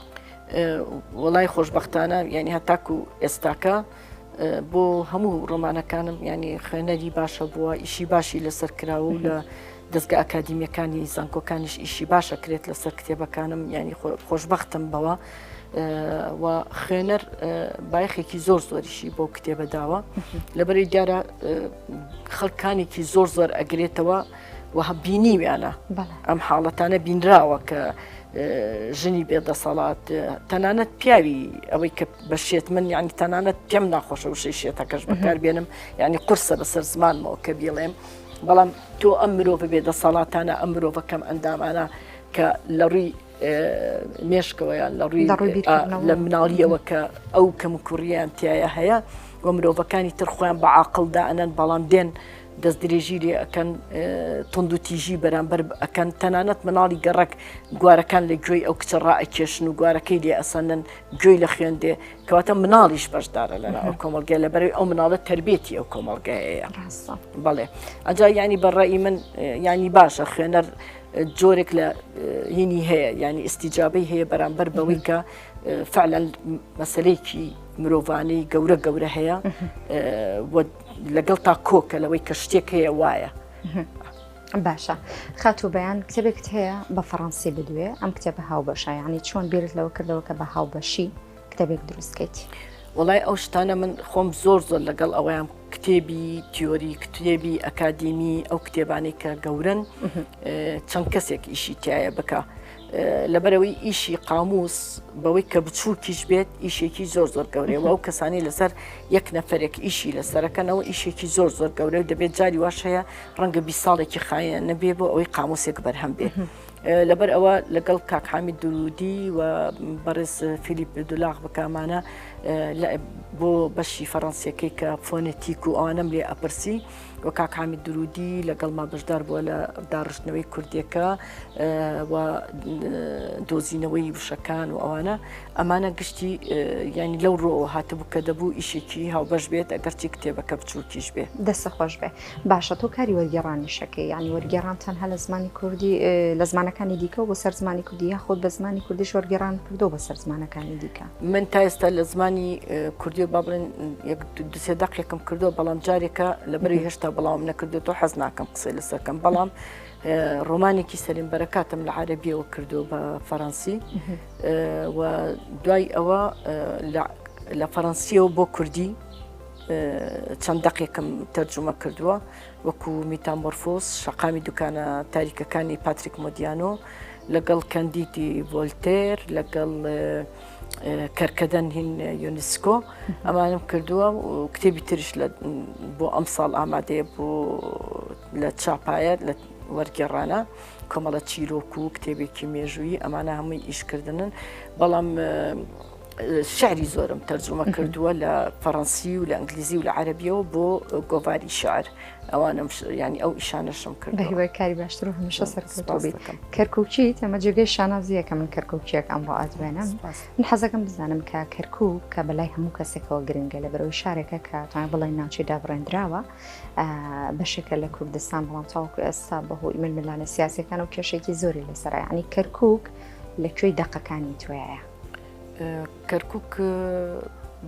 وڵای خۆشببختانە ینی هەتاکو ئێستاکە بۆ هەموو ڕۆمانەکانم ینی خوێنەری باشە بووە، ئیشی باشی لەسەر کراوە و لە دەستگا ئەکادیمیەکانی زانکۆکانیش ئیشی باشە کرێت لەسەر کتێبەکانم، ینی خۆشببختم بەوە و خوێنەر بایەخێکی زۆر زۆریشی بۆ کتێبە داوە لەبەری دیارە خەڵکانێکی زۆر ئەگرێتەوە و بینیویانە ئەم حاڵەتانە بینراوە کە ژنی بێدەسەڵات تەنانەت پیاوی ئەوەی کە بەشێت من ینی تەنانەت پێم ناخۆشە و شێتەکەش بەکار بێنم ینی قورسە بەسەر زمانمەوە کە بیڵێم، بەڵام تۆ ئەم مرۆڤ بێدەسەڵاتانە ئەم مرۆڤەکەم ئەندامانە کە لە ڕووی مێشکەوەیان لە ڕووی لە مناڵیەوە کە ئەو کەم کوڕیان تایە هەیە و مرۆڤەکانی تر خۆیان بە عاقڵدا ئەنەن بەڵام دێن دەست درێژی لێ ئەەکەن تند و تیژی بەرامبەر ئەەکەن تەنانەت مناڵی گەڕک گوارەکان لە گوێی ئەو کچە ڕائەکێشن و گوارەکەی لێ ئەسەنن گوێی لە خوێندێ کەواتە مناڵیش بەشدارە لەنا ئەو کۆمەلگای لەبەرەوەی ئەو مناڵە تربێتی ئەو کۆمەلگایەیە. بەڵێ ئەجا ینی بەڕێی من ینی باشە خوێنەر جۆرێک لە هینی هەیە ینی ئستیجابەی هەیە بەرامبەر بەوەی کە فعلەن مەسلەیەکی مرۆڤانەی گەورە هەیە لەگەڵ تا کۆکە لەوەی کە شتێک هەیە وایە.
باشە خاتو بەیان کتێبێکت هەیە بە فەڕەنسی بدوێ ئەم کتێبە هاوبەشە ینی چۆن بیرت لەوە کردەوە کە بە هاوبەشی کتێبێک دروستکەیتی؟
وڵای ئەو شتانە من خۆم زۆر لەگەڵ ئەوەیان کتێبی تیۆری کتێبی ئەکادیمی ئەو کتێبانی کە گەورن چەند کەسێک ئیشی تایە بکە لەبەرەوەی ئیشی قاموس بەوەی کە بچووکیش بێت ئیشێکی زۆر گەورەیە و ئەو کەسانی لەسەر یەک نەفرێک ئیشی لەسەرەکەنەوە ئیشێکی زۆر گەورە و دەبێت جاری واش هەیە ڕەنگە 20 ساڵێکی خایە نەبێ بۆ ئەوەی قاموسێک بەرهەم بێ. لەبەر ئەوە لەگەڵ کاک حامید درودی و بەڕێز فیلیپ دولاغ بکامانە بۆ بەشی فەڕەنسیەکەی کە فۆنێتیک و ئەوانەم لێ ئەپرسی و کاک حامید درودی لەگەڵما بەشدار بووە لە داڕشتنەوەی کوردیەکە و دۆزینەوەی وشەکان و ئەوانە ئەمانە گشتی ینی لەو ڕۆوە هاتبوو کە دەبوو ئیشێکی هاوبەش بێت ئەگەرچی کتێبەکە بچووکیش بێ.
دەستە خۆش بێ. باشە تۆ کاری وەرگێڕانی شەکەی ینی وەرگێڕان تەنها لە زمانی کوردی لە زمانەکانی دیکە و بە سەر زمانی کوردی یاخۆت بە زمانی کوردیش وەرگێڕان کردو بە سەر زمانەکانی دیکە؟
من تا ئێستا لە زمانی کوردی با بڵێن دوسێ دەقێکم کردو بەڵام جارێکە لەبەری هێشتا بەڵام نەکردێتەوە حەز ناکەم قسەی لەسەرکەم بەڵام ڕۆمانێکی سەرین بەرەکاتم لە عەرەبیەوە کردو بە فەڕەنسی و دوای ئەوە لە فەڕەنسیەوە بۆ کوردی چەند دەقێکم تەرجمە کردووە وەکو میتامۆرفۆس شەقامی دوکانە تاریکەکانی پاتریک مۆدیانۆ لەگەڵ کەندیتی ڤۆلتێر لەگەڵ کەرکەدەن هین یونسکۆ ئەمانم کردووە و کتێبی تریش بۆ ئەم ساڵ ئامادەیە بۆ لە چاپایە لە وەرگێڕانە کۆمەڵە چیرۆک و کتێبێکی مێژووی ئەمانە هەمووی ئیشکردنن بەڵام شعری زۆرم تەرجمە کردووە لە فەڕەنسی و لە ئەنگلیزی و لە عەرەبیەوە بۆ گۆڤاری شعر ئەوانم ینی ئەو ئیشانەشم کرد.
بە هیوای کاری باشتر و هەمیشە سەرکەوتوو کەرکووکیت ئەمە جێگەی شانازیەکە من کەرکووکیەک ئەم بۆ ئادوێنم من حەزەکەم بزانم کە کەرکووک کە بەلای هەموو کەسێکەوە گرنگە لە بەرەوەی شارێکە کە توانای بڵێن ناوچەی دابڕێنراوە بەشێکە لە کوردستان بەڵام تاوەکو ئێستا بەهۆی ململانە سیاسیەکان و کێشێکی زۆری لەسەر ینی کەرکووک لەکوێی دەقەکانی تۆیە؟
کەرکووک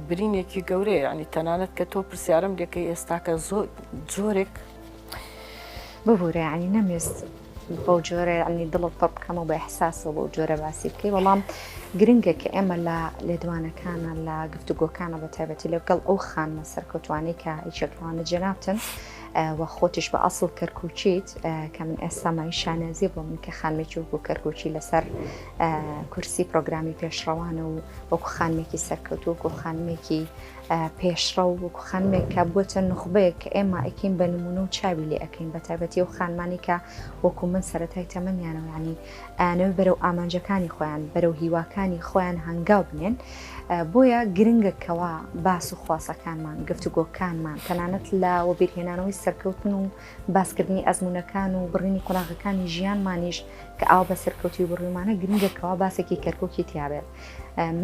برینێکی گەورەیە ینی تەنانەت کە تۆ پرسیارم لێکەی ئێستاکە زۆر جۆرێک
ببوورە ینی نەمێست بۆ جۆرە ینی دڵت پڕ بکەمەوە بە ئەحساسەوە بۆ جۆرە باسی بکەی بەڵام گرنگە کە ئێمە لە لێدوانەکانە لە گفتوگۆکانە بە تایبەتی لەگەڵ ئەو خانمە سەرکەوتوانەی کە هیچێکوانە جێنابتن و خۆتیش بە ئەسڵ کەرکووچیت کە من ئێستا مای شانازی بۆ من کە خانمێکی وەکو کەرکووچی لەسەر کورسی پرۆگرامی پێشڕەوانە و وەکو خانمێکی سەرکەوتو وەکو خانمێکی پێشڕە و وەکو خانمێک کە بووەتە نوخبەیە کە ئێمە ئەکەین بە نمونە و چاوی لێ ئەەکەین بە تایبەتی و خانمانی کە وەکو من سەرەتای تەمەنیانەوە ینی ئانەوە بەرەو ئامانجەکانی خۆیان بەرەو هیواکانی خۆیان هەنگاو بنێن بۆیە گرنگەکەوە باس و خواسەکانمان گفتوگۆکانمان تەنانەت لە وەبیرهێنانەوەی سەرکەوتن و باسکردنی ئەزمونونەکان و بڕینی قوڵاغەکانی ژیانمانیش کە ئاو بە سەرکەوتی و بڕیمانە گرنگەکەوە باسێکی کەرکووکی تیابێت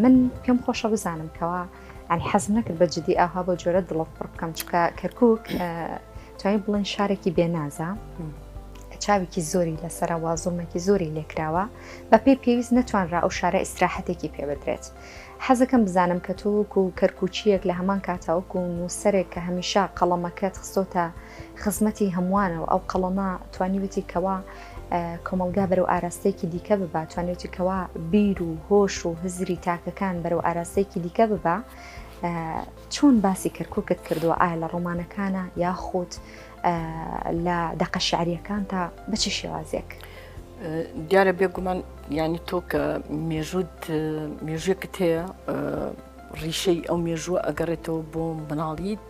من پێم خۆشە بزانم کەوە ینی حەزم نەکرد بە جددی ئاها بۆ جۆرە دڵۆ پڕ بکەم چکە کەرکووک توانین بڵێن شارێکی بێنازە چاوێکی زۆری لەسەرەوە زوڵمێکی زۆری لێکراوە بە پێی پێویست نەتوانرا ئەو شارە ئیسراحەتێکی پێ بدرێت. حەزەکەم بزانم کە تۆ و کەرکوچیەک لە هەمان کاتاوەکو و نووسەرێک کە هەمیشە قەڵەمەکەت خستۆتە خزمەتی هەمووانەوە ئەو قەڵەمە توانیوتی کەوا کۆمەلگا بەرەو ئاراستەیەکی دیکە ببە توانێتی کەوا بیر و هۆش و هزری تاکەکان بەرەو ئاراستەیەکی دیکە ببە. چۆن باسی کەرکووکت کردووە ئایا لە ڕۆمانەکانە یاخود لە دەقە شعریەکان تا بە چ شێوازێک؟
دیارە بێگومان ینی تۆ کە مێژوێکت هەیە ڕیشەی ئەو مێژووە ئەگەڕێتەوە بۆ مناڵیت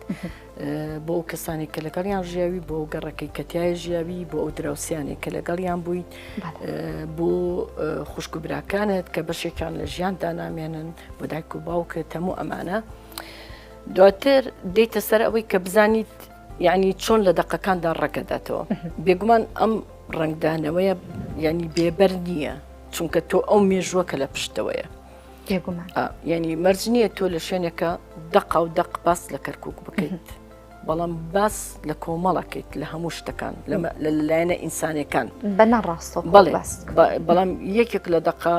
بۆ ئەو کەسانی کە لەگەڵیان ژیاوی بۆ گەڕەکەی کەتیای ژیاوی بۆ ئەو دراوسیانی کە لەگەڵیان بوویت بۆ خوشک و براکانت کە بەشێکان لە ژیاندا نامێنن بۆ دایک و باوکت هەموو ئەمانە دواتر دێتە سەر ئەوەی کە بزانیت یعنی چۆن لە دەقەکاندا ڕەگەداتەوە بێگومان ئەم ڕنگدانەوەیە ینی بێبەر نییە چونکە تۆ ئەو مێژووەکە لە پشتەوەیە ینی مەرج نییە تۆ لە شوێنێکە دەق و دەق باس لە کەرکووک بکەیت بەڵام باس لە کۆمەڵەکەیت لە هەموو شتەکان لە لایەنە ئینسانەکان
بەنەڕاستە
بەڵام یەکێک لە دەقا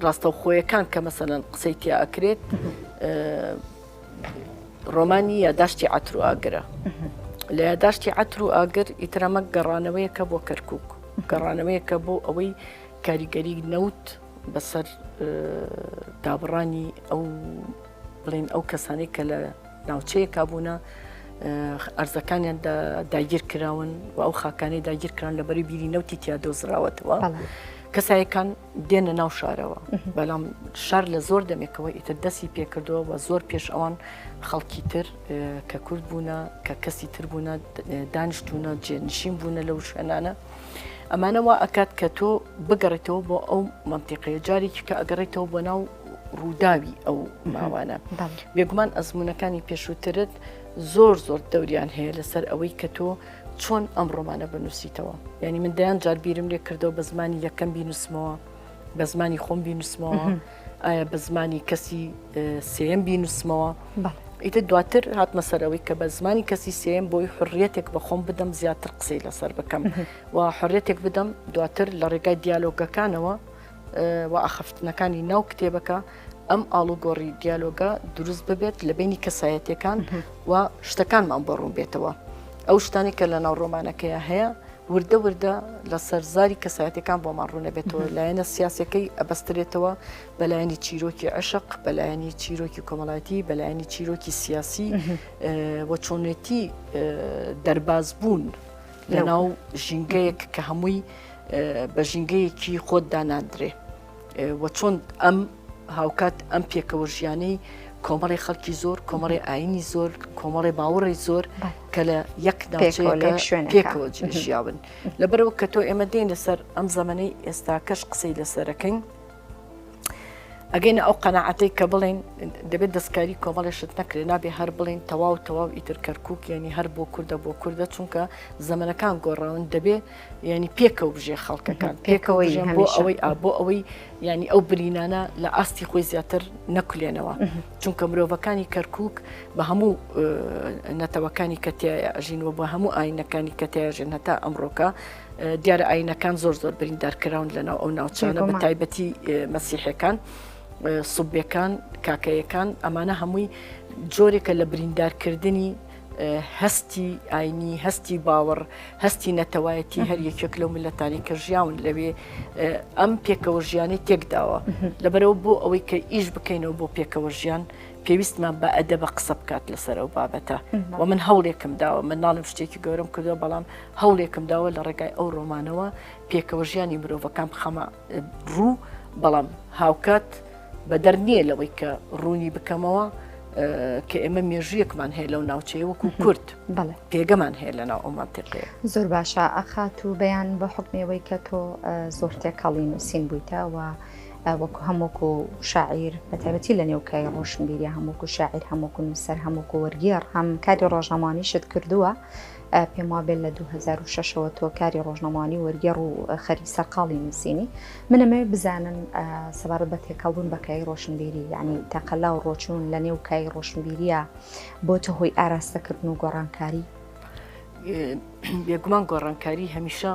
ڕاستەوخۆیەکان کە مەسەلەن قسەی تیا ئەکرێت ڕۆمانی یاداشتی عەتر و ئاگرە لە یاداشتی عەتر و ئاگر ئیترەمە گەڕانەوەیەکە بۆ کەرکووک گەڕانەوەیەکە بۆ ئەوەی کاریگەری نەوت بەسەر دابڕانی ئەو بڵین ئەو کەسانی کە لە ناوچەیەکا بوونە ئەرزەکانیان داگیر کراون و ئەو خاکانی داگیر کران لەبەری بیری نەوتی تیا دۆزراوەتەوە کەسایەکان دێنە ناو شارەوە بەڵام شار لە زۆر دەمێکەوە ئیتر دەستی پێکردەوە و زۆر پێش ئەوان خەڵکی تر کە کورد بوونە کە کەسی تر بوونە دانیشتونە جێنشین بوونە لەو شوێنانە ئەمانەوە ئەکات کە تۆ بگەڕێتەوە بۆ ئەو منتیقەیە جارێکی کە ئەگەڕێتەوە بۆ ناو ڕووداوی ئەو ماوانە بێگومان ئەزمونونەکانی پێشووترت زۆر دەوریان هەیە لەسەر ئەوەی کە تۆ چۆن ئەم ڕۆمانە بنووسیتەوە ینی من دەیان جار بیرم لێ کردەوە بە زمانی یەکەم بینوسمەوە بە زمانی خۆم بینوسمەوە ئایا بە زمانی کەسی سێم بینوسمەوە ئیتر دواتر هاتمە سەرەوەی کە بە زمانی کەسی سێم بۆی حڕیەتێک بە خۆم بدەم زیاتر قسەی لەسەر بکەم و حڕیەتێک بدەم دواتر لە ڕێگای دیالۆگەکانەوە و ئاخفتنەکانی ناو کتێبەکە ئەم ئاڵوگۆڕی دیالۆگە دروست ببێت لە بینی کەسایەتەکان و شتەکانمان بەڕوون بێتەوە ئەو شتانی کە لە ناو ڕۆمانەکەیە هەیە وردە لە سەرزاری کەسایەتەکان بۆمان ڕوونە بێتەوە لایەنە سیاسەکەی ئەبەسترێتەوە بەلایەنی چیرۆکی عشق بەلایەنی چیرۆکی کۆمەڵایەتی بەلایەنی چیرۆکی سیاسی وە چۆنێتی دەرباز بوون لە ناو ژینگەیەک کە هەمووی بە ژینگەیەکی خۆت دانادرێ وە چۆن ئەم هاوکات ئەم پێکەوە ژیانەی کۆمەڵی خەڵکی زۆر کۆمەڵی ئاینی زۆر کۆمەڵی باوەڕی زۆر کە لە یەک پێکەوە ژیاون لەبەرەوە کە تۆ ئێمە دێن لەسەر ئەم زەمانەی ئێستاکەش قسەی لەسەرەکەین ئەگەینە ئەو قەناعەتەی کە بڵێن دەبێت دەستکاری کۆمەڵێشت نەکرێت نابێ هەر بڵێن تەواو ئیتر کەرکووک ینی هەر بۆ کوردە چونکە زەمانەکان گۆڕاون دەبێ ینی پێکەوە بژێ خەڵکەکان پێکەوە بۆ ئەوەی ینی ئەو برینانە لە ئاستی خۆی زیاتر نەکولێنەوە چونکە مرۆڤەکانی کەرکووک بە هەموو نەتەوەکانی کە تایە ئەژینەوە بە هەموو ئاینەکانی کە تایژێن هەتا ئەمڕۆکە دیارە ئاینەکان زۆر بریندارکراون لەناو ئەو ناوچانە بە تایبەتی مەسیحەکان سوبیەکان کاکەیەکان ئەمانە هەمووی جۆرێکە لە بریندارکردنی هەستی ئاینی هەستی باوەڕ هەستی نەتەوایەتی هەر یەکێک لەو ملەتانی کە ژیاون لەوێ ئەم پێکەوە ژیانی تێکداوە لەبەرەوە بۆ ئەوەی کە ئیش بکەینەوە بۆ پێکەوە ژیان پێویستمان بە ئەدەبە قسە بکات لەسەر ئەو بابەتە و من هەوڵێکم داوە من ناڵم شتێکی گەورم کردەوە بەڵام هەوڵێکم داوە لە ڕێگای ئەو ڕۆمانەوە پێکەوە ژیانی مرۆڤەکان بخەمە ڕوو بەڵام هاوکات بە دەرنیە لەوەی کە ڕوونی بکەمەوە کە ئێمە مێژویەکمان هەیە لەو ناوچەیە وەکو کورد پێگەمان هەیە لە ناو ئەو منتیقەیە
زۆر باشە ئەخات و بەیان بە حکمەوەی کە تۆ زۆر تێکەڵی نووسین بوویتەوە وەکو هەمووکو شاعیر بە تایبەتی لە نێوکای ڕۆشنبیری هەمووکو شاعیر هەمووکو نووسەر هەمووکو وەرگێڕ هەم کاری ڕۆژەمانیشت کردووە پێم وابێت لە 2006ەوە تۆ کاری ڕۆژنەمانی وەرگێڕ و خەری سەرقاڵی نووسینی منەمەوێت بزانن سەبارەت بە تێکەڵبوون بە کای ڕۆشنبیری یعنی تەقەلا و ڕۆچوون لە نێو کای ڕۆشنبیریە بۆتە هۆی ئاراستەکردن و گۆڕانکاری
بێگومان گۆڕانکاری هەمیشە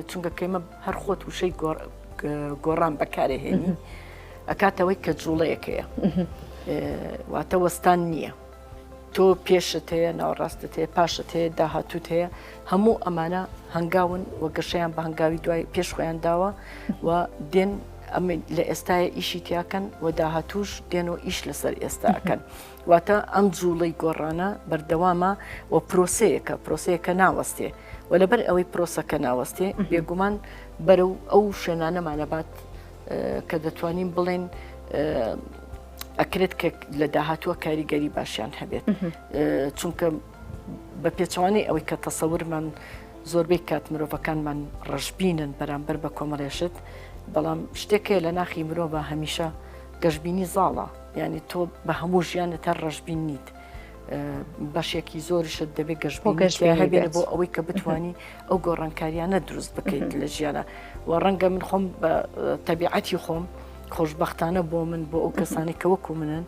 چونکە کەمە هەر خۆت وشەی گۆڕان بەکارهێنی ئەکاتەوەی کە جوڵەیەکەیە واتە وەستان نییە تۆ پێشت هەیە ناوەڕاستت هەیە پاشت هەیە داهاتوت هەیە هەموو ئەمانە هەنگاون وە گەشەیان بە هەنگاوی دوای پێش خۆیان داوە و دێن ئەمە لە ئێستاە ئیشی تیاکەن و داهاتوش دێنەوە ئیش لەسەر ئێستاکەن واتە ئەم جوڵەی گۆڕانە بەردەوامە و پرۆسەیەکە ناوەستێ و لەبەر ئەوەی پرۆسەکە ناوەستێ بێگومان بەرەو ئەو شوێنانەمانەبات کە دەتوانین بڵێن ئەکرێت کە لە داهاتووە کاریگەری باشیان هەبێت چونکە بە پێچوانەی ئەوەی کە تەسەورمان زۆربەی کات مرۆڤەکانمان ڕژبینن بەرامبەر بە کۆمەڵێشت بەڵام شتێکەیە لە ناخی مرۆڤ هەمیشە گەشتبینی زاڵە یعنی تۆ بە هەموو ژیانت هەر ڕژبین نیت بەشێکی زۆریشت دەبێت گەشتبین هەبێت بۆ ئەوەی کە بتوانی ئەو گۆڕانکاریانە دروست بکەیت لە ژیانە و ڕەنگە من خۆم بە تەبیعەتی خۆم خۆشببختانە بۆ من بۆ ئەو کەسانی کە وەکو منن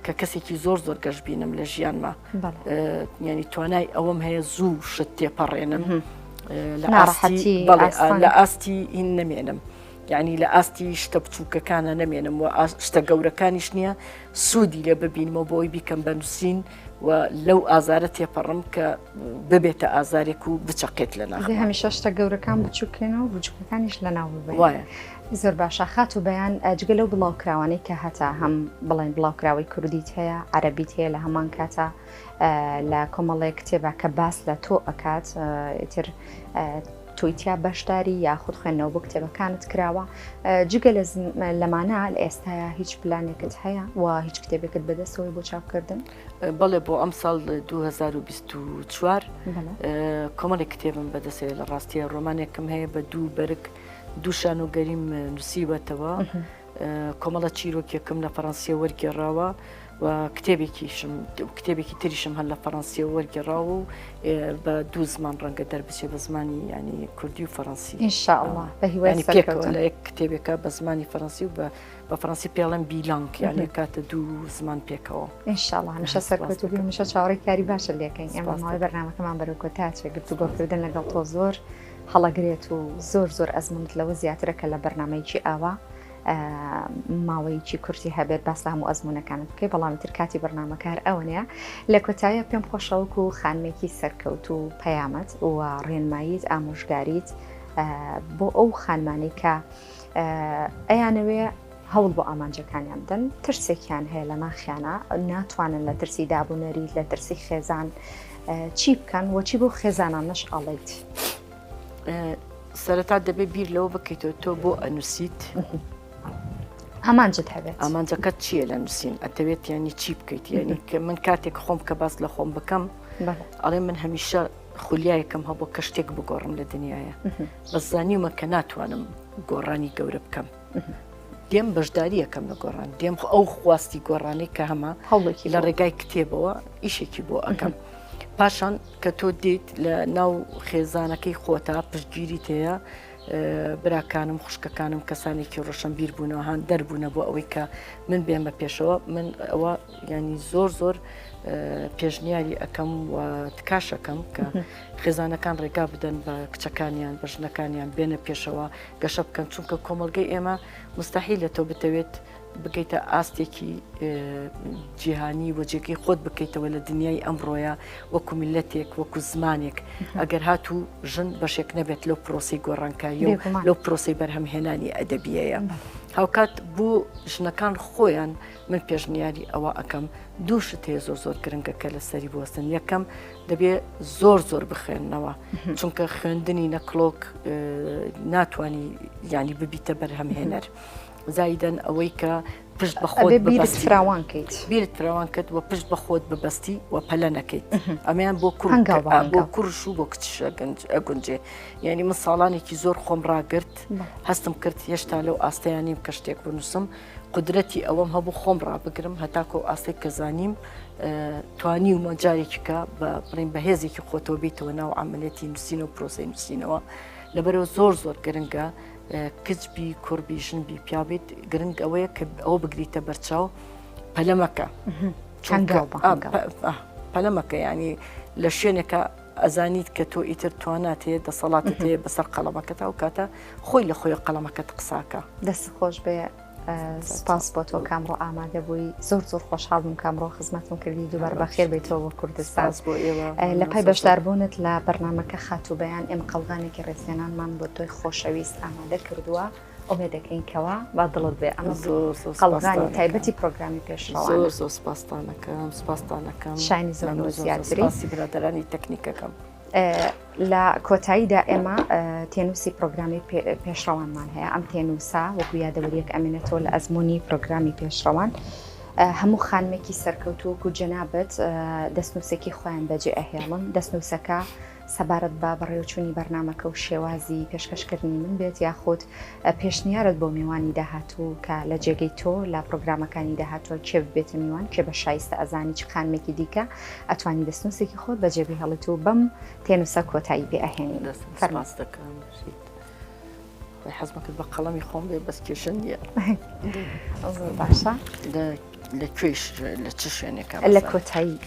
کە کەسێکی زۆر گەشتبینم لە ژیانما ینی توانای ئەوەم هەیە زوو شت تێپەڕێنم لە ئاستی هین نەمێنم یعنی لە ئاستی شتە بچووکەکانە نەمێنم و شتە گەورەکانیش نییە سوودی لێ ببینمەوە بۆی بیکەم بە نووسین و لەو ئازارە تێپەڕم کە ببێتە ئازارێک و بچەقێت لە ناخ
هەمیشە شتە گەورەکان بچووکێنەوە بچووکەکانیش لە ناو وایە زۆر باشە خات و بەیان ئەجگە لەو بڵاوکراوانەی کە هەتا هەم بڵێن بڵاوکراوی کوردیت هەیە عەرەبیت هەیە لە هەمان کاتە لە کۆمەڵێک کتێبە کە باس لە تۆ ئەکات ئیتر تویتیا بەشداری یاخود خوێندنەوە بۆ کتێبەکانت کراوە جگە لەمانە لە ئێستاە هیچ پلانێکت هەیە و هیچ کتێبێکت بەدەستەوەی بۆ چاپکردن
بەڵێ بۆ ئەم ساڵ 2024 کۆمەڵێک کتێبم بەدەسێت لە ڕاستیە ڕۆمانێکم هەیە بە دوو بەرگ دووشان و گەریم نووسیوەتەوە کۆمەڵە چیرۆکێکم لە فەڕەنسیە وەرگێڕاوە و کتێبێکی تریشم هەر لە فەڕەنسیە وەرگێڕاوە و بە دوو زمان ڕەنگە دەربچێ بە زمانی ینی کوردی و فەڕەنسی
ئینشاءالله بە هیوای
لە یەک کتێبێکە بە زمانی فەڕەنسی و بە فەڕەنسی پێڵەن بیلانک یعنی کاتە دوو زمان پێکەوە
ئینشاءالله هەمیشە سەرکەوتوبی هەمیشە چاوەڕێی کاری باشە لێکەین ئێمە ماوەی بەرنامەکەمان بەرەو کۆتاچێک گفتوگۆکردن لەگەڵ تۆ زۆر هەڵەگرێت و زۆر ئەزمونت لەوە زیاترە کە لە بەرنامەیەکی ئاوا ماوەیەکی کورتی هەبێت باس هەموو ئەزمونونەکانت بکەی بەڵام تر کاتی بەرنامەکار ئەوە نیە لە کۆتاییە پێم خۆشەوەک و خانمێکی سەرکەوت و پەیامەت و ڕێنماییت ئامۆژگاریت بۆ ئەو خانمانی کە ئەیانەوێ هەوڵ بۆ ئامانجەکانیان بدەن ترسێکیان هەیە لە ناخیانە ناتوانن لە ترسی دابوونەری لە ترسی خێزان چی بکەن وەچی بۆ خێزانانەش ئەڵێیت
سەرەتا دەبێت بیر لەوە بکەیتەوە تۆ بۆ ئەنووسیت
ئامانجت هەبێت
ئامانجەکەت چییە لە نووسین ئەتەوێت ینی چی بکەیت ینی کە من کاتێک خۆم کە باس لە خۆم بکەم ئەڵێ من هەمیشە خولیایەکەم هەبوو کە شتێک بگۆڕم لە دنیاە بەزانیومە کە ناتوانم گۆڕانی گەورە بکەم دێم بەشداری یەکەم لە گۆڕان دێم ئەو خواستی گۆڕانی کە هەمە
هەوڵێکی
لە ڕێگای کتێبەوە ئیشێکی بۆ ئەەکەم پاشان کە تۆ دیت لە ناو خێزانەکەی خۆتا پشتگیری تەیە براکانم خوشکەکانم کەسانێکی ڕۆشنبیر بوونەوە هاان دەربوونە بۆ ئەوەی کە من بێمە پێشەوە من ئەوە ینی زۆر پێشنیاری ئەەکەم و تکاشەکەم کە خێزانەکان ڕێگا بدەن بە کچەکانیان بە ژنەکانیان بێنە پێشەوە گەشە بکەن چونکە کۆمەلگەی ئێمە مستحیل لە تۆ بتەوێت بگەیتە ئاستێکی جیهانی وەجێگەی خۆت بکەیتەوە لە دنیای ئەمڕۆیە وەکو میلەتێک وەکو زمانێک ئەگەر هاتوو ژن بەشێک نەبێت لەو پرۆسی گۆڕانکاری و لەو پرۆسی بەرهەمهێنانی ئەدەبیەیە هاوکات بوو ژنەکان خۆیان من پێشنیاری ئەوە ئەەکەم دووشت هەیە زۆر گرنگە کە لە سەری بوەستن یەکەم دەبێت زۆر بخوێننەوە چونکە خوێندنی نەکلۆک ناتوانانی ینی ببیتە بەرهەمهێنەر زایدەن ئەوەی کە پشت بە خۆت
بیرت
ببەستی
فراوان کەیت
بیرت فراوان کرد و پشت بە خۆت ببەستی و پەلە نەکەیت ئەمەیان بۆ
هەنگاو بە هەنگاو.
بۆ کوڕش و بۆ کچش ئەگونجێ یعنی من ساڵانێکی زۆر خۆم ڕاگرت هەستم کرد هێشتا لەو ئاستەیانیم کە شتێک بنووسم قدرەتی ئەوەم هەبوو خۆم ڕابگرم هەتاکۆ ئاستێک کە زانیم توانی و مەجارێکیکە بە بڵین بەهێزێکی خۆتەوە بیتەوە ناو عملێتی نووسین و پرۆسی نووسینەوە لەبەرەوە زۆر گرنگە کچبی کوڕبی ژنبی پیاوێت گرنگ ئەوەیە کە ئەوە بگریتە بەرچاو پەلەمەکە پەلەمەکە ینی لە شوێنێکە ئەزانیت کە تۆ ئیتر توانات هەیە دەسەڵاتت هەیە بەسەر قەڵەمەکەت و کاتە خۆی لە خۆی قەڵەمەکەت قساکە
دەست خۆش بێ سپاس بۆ تۆ کامڕۆ ئامادە بووی زۆر خۆشحاڵ بووم کامڕۆ خزمەتم کردی دووبار بەخێر بیتەوە بۆ کوردستان
بۆ ئێوە
لە پای بەشداربوونت لە بەرنامەکە خاتوو بەیان ئێمە قەڵغانێکی ڕێزێنانمان بۆ تۆی خۆشەویست ئامادە کردووە ئەوێ دەکەینکەوە با دڵت بێ ئەمە قەڵغانی تایبەتی پرۆگرامی پێشڕەوە
زۆر سپاسانەکەم
شانی زۆر زیاتری
برادرانی تەکنیکەکەم
لە کۆتاییدا ئێمە تێنووسی پرۆگرامی پێشڕەوانمان هەیە ئەم تێنووسا وەکو یادەوەریەک ئەمێنێتەوە لە ئەزمموی پرۆگرامی پێشڕەوان هەموو خانمێکی سەرکەوتووەکو جەنابەت دەستنووسێکی خۆیان بەجێ ئەهێڵن دەستنووسەکە سەبارەت بە بەڕێوەچوونی بەرنمەکە و شێوازی پێشکەشکردنی من بێت یاخود پێشنیارت بۆ میوانی داهاتوو کە لە جێگەی تۆ لە پرۆگرامەکانی داهاتوە کێ بێتە میوان کێ بە شایستە ئەزانی چ خانمێکی دیکە ئەتوانی دەستنووسێکی خۆت بەجێبی هەڵێت و بەم تێنووسە کۆتایی بێ ئەهێنی
فەرماس دەکەم حەزمەکرد بە قەڵەمی خۆم بێ بەس کێشن نیە
باشە
لە کوێش لە چ شوێنێکە
لە کۆتایی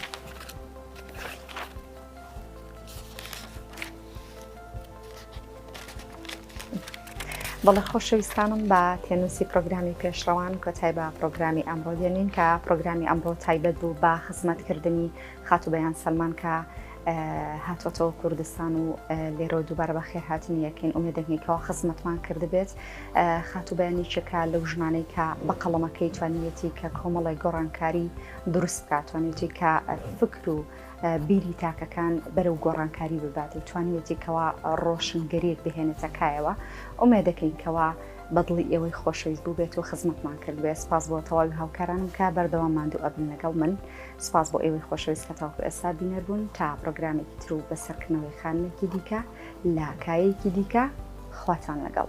بەڵێ خۆشەویستانم بە تێنووسی پرۆگرامی پێشڕەوان کۆتای بە پرۆگرامی ئەمڕۆ دێنین کە پرۆگرامی ئەمڕۆ تایبەت بوو بە خزمەتکردنی خاتوبەیان سەلمان کە هاتوۆتەوە کوردستان و لێرە دووبارە بە خێر هاتنی یەکەین ئومێدەکەیکەوە خزمەتمان کردبێت خاتوبەیانیچەکە لەو ژمانەی کە بە قەڵەمەکەی توانێتی کە کۆمەڵی گۆڕانکاری دروست بکات توانێتی کە فکر و بیری تاکەکان بەرەو گۆڕانکاری ببات توانێتی کەوا ڕۆشنگەریەک بهێنێتە کایەوە ئومێدەکەین کەوا بەدڵی ئێوەی خۆشەویست بوو بێت و خزمەتمان کرد بێ سپاس بۆ تەواوی هاوکارانم کە بەردەوام ماندوو ئەبن لەگەڵ من سپاس بۆ ئێوەی خۆشەویست کە تاوەکو ئێستا بینەر بوون تا پرۆگرامێکی تر و بەسەرکردنەوەی خانمێکی دیکە لە کایەکی دیکە خواتان لەگەڵ